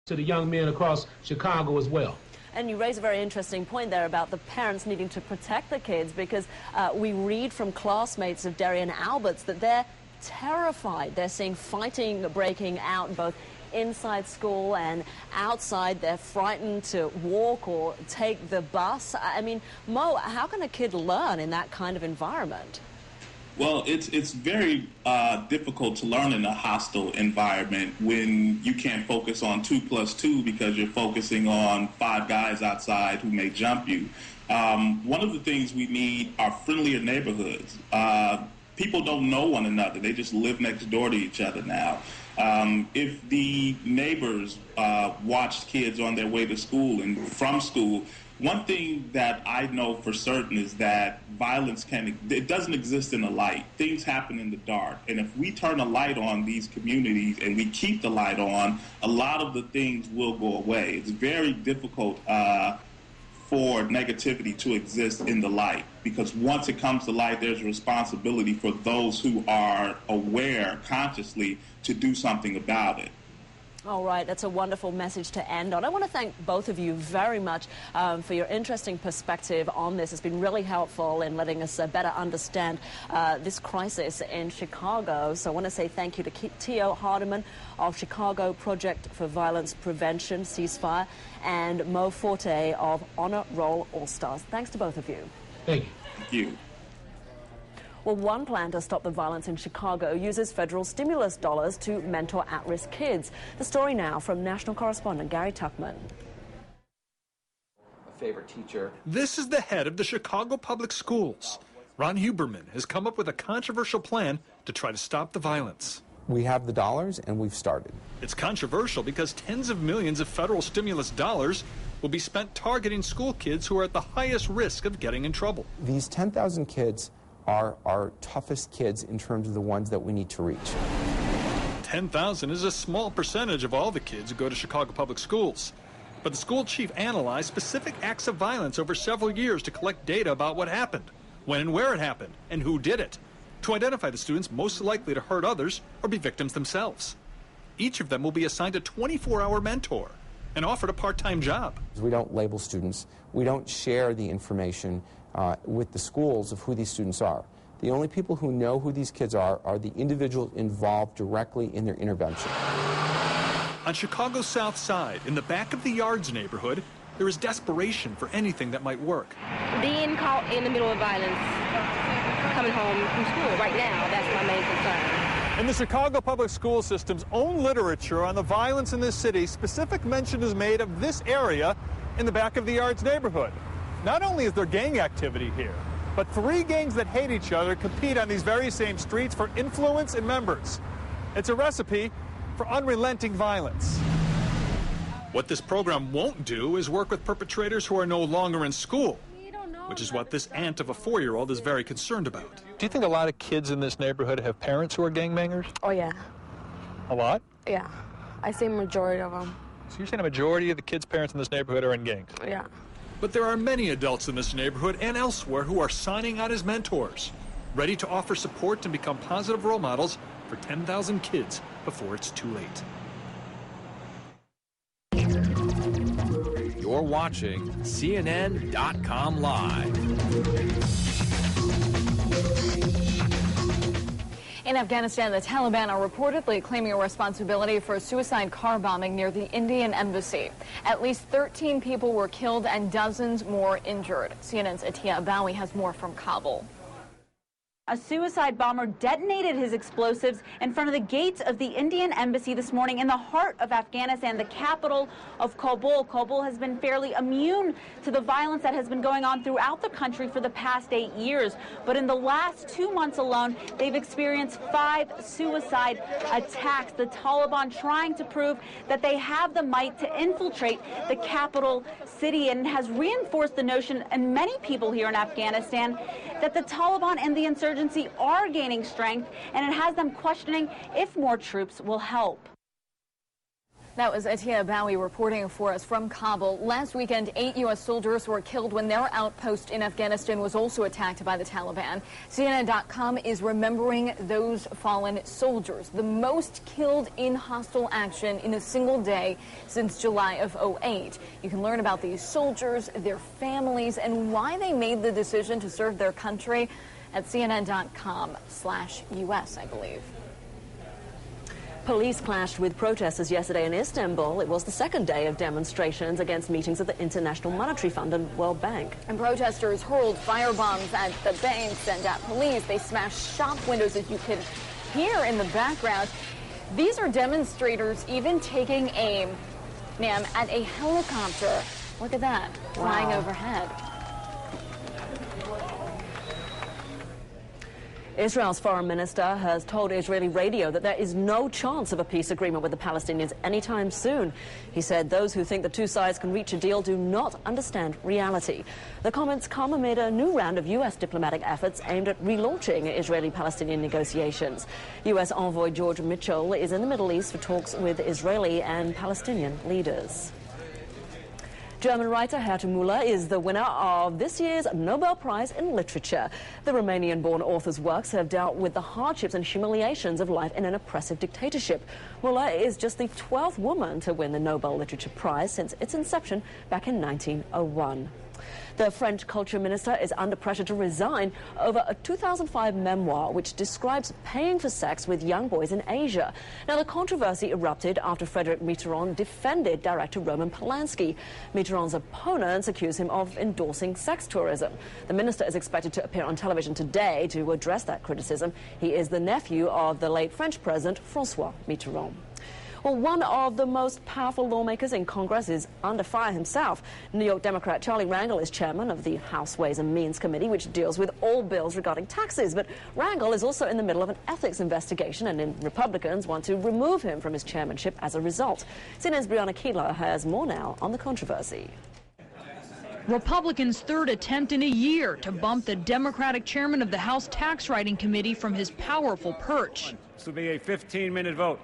to the young men across Chicago as well. And you raise a very interesting point there about the parents needing to protect the kids, because we read from classmates of Darian Alberts that they're terrified. They're seeing fighting breaking out both inside school and outside. They're frightened to walk or take the bus. I mean, Mo, how can a kid learn in that kind of environment? Well, it's very difficult to learn in a hostile environment when you can't focus on 2 + 2 because you're focusing on 5 guys outside who may jump you. One of the things we need are friendlier neighborhoods. People don't know one another. They just live next door to each other now. If the neighbors watched kids on their way to school and from school, one thing that I know for certain is that violence it doesn't exist in the light. Things happen in the dark. And if we turn a light on these communities and we keep the light on, a lot of the things will go away. It's very difficult for negativity to exist in the light, because once it comes to light, there's a responsibility for those who are aware consciously to do something about it. All right, that's a wonderful message to end on. I want to thank both of you very much for your interesting perspective on this. It's been really helpful in letting us better understand this crisis in Chicago. So I want to say thank you to Tio Hardiman of Chicago Project for Violence Prevention, Ceasefire, and Mo Forte of Honor Roll All-Stars. Thanks to both of you. Thank you. Thank you. Well, one plan to stop the violence in Chicago uses federal stimulus dollars to mentor at-risk kids. The story now from national correspondent Gary Tuchman. A favorite teacher. This is the head of the Chicago Public Schools. Ron Huberman has come up with a controversial plan to try to stop the violence. We have the dollars, and we've started. It's controversial because tens of millions of federal stimulus dollars will be spent targeting school kids who are at the highest risk of getting in trouble. These 10,000 kids are our toughest kids in terms of the ones that we need to reach. 10,000 is a small percentage of all the kids who go to Chicago Public Schools. But the school chief analyzed specific acts of violence over several years to collect data about what happened, when and where it happened, and who did it, to identify the students most likely to hurt others or be victims themselves. Each of them will be assigned a 24-hour mentor and offered a part-time job. We don't label students. We don't share the information with the schools of who these students are. The only people who know who these kids are the individuals involved directly in their intervention. On Chicago's South Side, in the back of the Yards neighborhood, there is desperation for anything that might work. Being caught in the middle of violence, coming home from school right now, that's my main concern. In the Chicago Public School System's own literature on the violence in this city, specific mention is made of this area in the back of the Yards neighborhood. Not only is there gang activity here, but 3 gangs that hate each other compete on these very same streets for influence and members. It's a recipe for unrelenting violence. What this program won't do is work with perpetrators who are no longer in school, which is what this aunt of a 4-year-old is very concerned about. Do you think a lot of kids in this neighborhood have parents who are gangbangers? Oh, yeah. A lot? Yeah. I say majority of them. So you're saying a majority of the kids' parents in this neighborhood are in gangs? Yeah. But there are many adults in this neighborhood and elsewhere who are signing on as mentors, ready to offer support and become positive role models for 10,000 kids before it's too late. You're watching CNN.com Live. In Afghanistan, the Taliban are reportedly claiming responsibility for a suicide car bombing near the Indian embassy. At least 13 people were killed and dozens more injured. CNN's Atiya Abawi has more from Kabul. A suicide bomber detonated his explosives in front of the gates of the Indian embassy this morning in the heart of Afghanistan, the capital of Kabul. Kabul has been fairly immune to the violence that has been going on throughout the country for the past 8 years. But in the last 2 months alone, they've experienced 5 suicide attacks. The Taliban trying to prove that they have the might to infiltrate the capital city, and has reinforced the notion, and many people here in Afghanistan, that the Taliban and the insurgency are gaining strength, and it has them questioning if more troops will help. That was Atiya Bowie reporting for us from Kabul. Last weekend, 8 U.S. soldiers were killed when their outpost in Afghanistan was also attacked by the Taliban. CNN.com is remembering those fallen soldiers, the most killed in hostile action in a single day since July of 2008. You can learn about these soldiers, their families, and why they made the decision to serve their country at CNN.com/US, I believe. Police clashed with protesters yesterday in Istanbul. It was the second day of demonstrations against meetings at the International Monetary Fund and World Bank. And protesters hurled firebombs at the banks and at police. They smashed shop windows, as you can hear in the background. These are demonstrators even taking aim, ma'am, at a helicopter. Look at that, flying overhead. Israel's foreign minister has told Israeli radio that there is no chance of a peace agreement with the Palestinians anytime soon. He said those who think the two sides can reach a deal do not understand reality. The comments come amid a new round of U.S. diplomatic efforts aimed at relaunching Israeli-Palestinian negotiations. U.S. envoy George Mitchell is in the Middle East for talks with Israeli and Palestinian leaders. German writer Herta Müller is the winner of this year's Nobel Prize in Literature. The Romanian-born author's works have dealt with the hardships and humiliations of life in an oppressive dictatorship. Müller is just the 12th woman to win the Nobel Literature Prize since its inception back in 1901. The French culture minister is under pressure to resign over a 2005 memoir which describes paying for sex with young boys in Asia. Now, the controversy erupted after Frédéric Mitterrand defended director Roman Polanski. Mitterrand's opponents accuse him of endorsing sex tourism. The minister is expected to appear on television today to address that criticism. He is the nephew of the late French president François Mitterrand. Well, one of the most powerful lawmakers in Congress is under fire himself. New York Democrat Charlie Rangel is chairman of the House Ways and Means Committee, which deals with all bills regarding taxes. But Rangel is also in the middle of an ethics investigation, and Republicans want to remove him from his chairmanship as a result. CNN's Brianna Keilar has more now on the controversy. Republicans' third attempt in a year to bump the Democratic chairman of the House Tax Writing Committee from his powerful perch. This will be a 15-minute vote.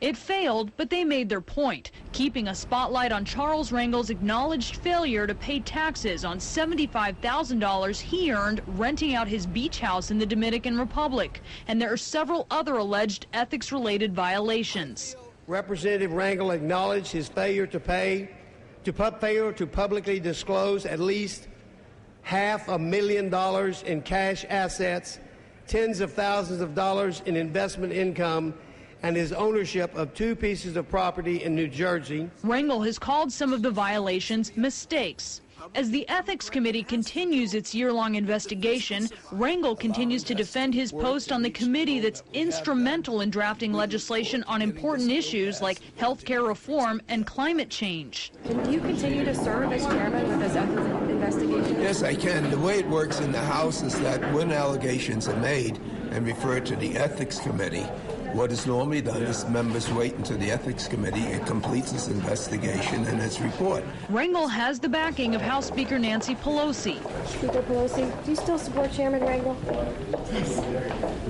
It failed, but they made their point, keeping a spotlight on Charles Rangel's acknowledged failure to pay taxes on $75,000 he earned renting out his beach house in the Dominican Republic. And there are several other alleged ethics-related violations. Representative Rangel acknowledged his failure to publicly disclose at least $500,000 in cash assets, tens of thousands of dollars in investment income, and his ownership of 2 pieces of property in New Jersey. Rangel has called some of the violations mistakes. As the Ethics Committee continues its year-long investigation, Rangel continues to defend his post on the committee that's instrumental in drafting legislation on important issues like health care reform and climate change. Can you continue to serve as chairman with this ethics investigation? Yes, I can. The way it works in the House is that when allegations are made and referred to the Ethics Committee, what is normally done is members wait until the Ethics Committee completes its investigation and its report. Rangel has the backing of House Speaker Nancy Pelosi. Speaker Pelosi, do you still support Chairman Rangel? Yes.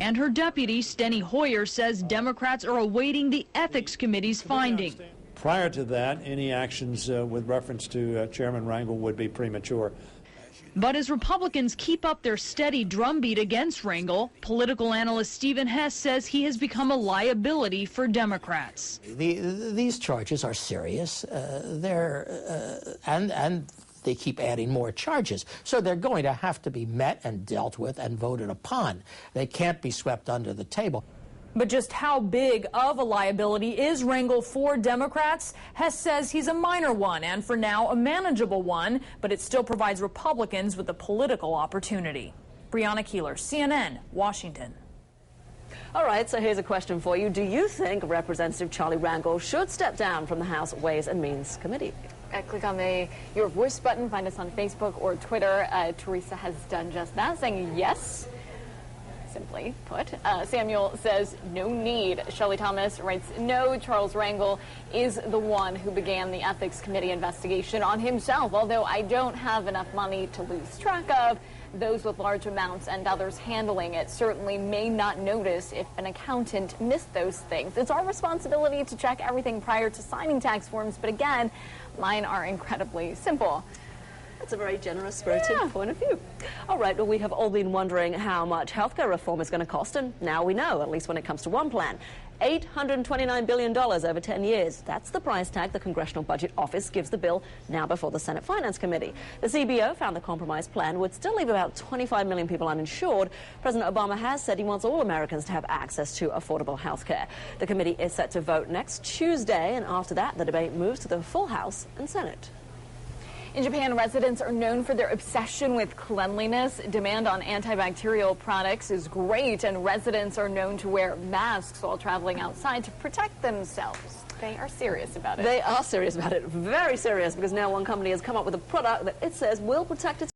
And her deputy, Steny Hoyer, says Democrats are awaiting the Ethics Committee's finding. Prior to that, any actions with reference to Chairman Rangel would be premature. But as Republicans keep up their steady drumbeat against Rangel, political analyst Stephen Hess says he has become a liability for Democrats. These charges are serious. And they keep adding more charges. So they're going to have to be met and dealt with and voted upon. They can't be swept under the table. But just how big of a liability is Rangel for Democrats? Hess says he's a minor one and for now a manageable one, but it still provides Republicans with a political opportunity. Brianna Keilar, CNN, Washington. All right, so here's a question for you. Do you think Representative Charlie Rangel should step down from the House Ways and Means Committee? Click on the Your Voice button, find us on Facebook or Twitter. Teresa has done just that, saying yes. simply put. Samuel says no need. Shelley Thomas writes, no, Charles Rangel is the one who began the Ethics Committee investigation on himself, although I don't have enough money to lose track of. Those with large amounts and others handling it certainly may not notice if an accountant missed those things. It's our responsibility to check everything prior to signing tax forms, but again, mine are incredibly simple. That's a very generous, spirited point of view. All right, well, we have all been wondering how much healthcare reform is going to cost, and now we know, at least when it comes to one plan. $829 billion over 10 years. That's the price tag the Congressional Budget Office gives the bill now before the Senate Finance Committee. The CBO found the compromise plan would still leave about 25 million people uninsured. President Obama has said he wants all Americans to have access to affordable health care. The committee is set to vote next Tuesday, and after that, the debate moves to the full House and Senate. In Japan, residents are known for their obsession with cleanliness. Demand on antibacterial products is great, and residents are known to wear masks while traveling outside to protect themselves. They are serious about it. They are serious about it, very serious, because now one company has come up with a product that it says will protect its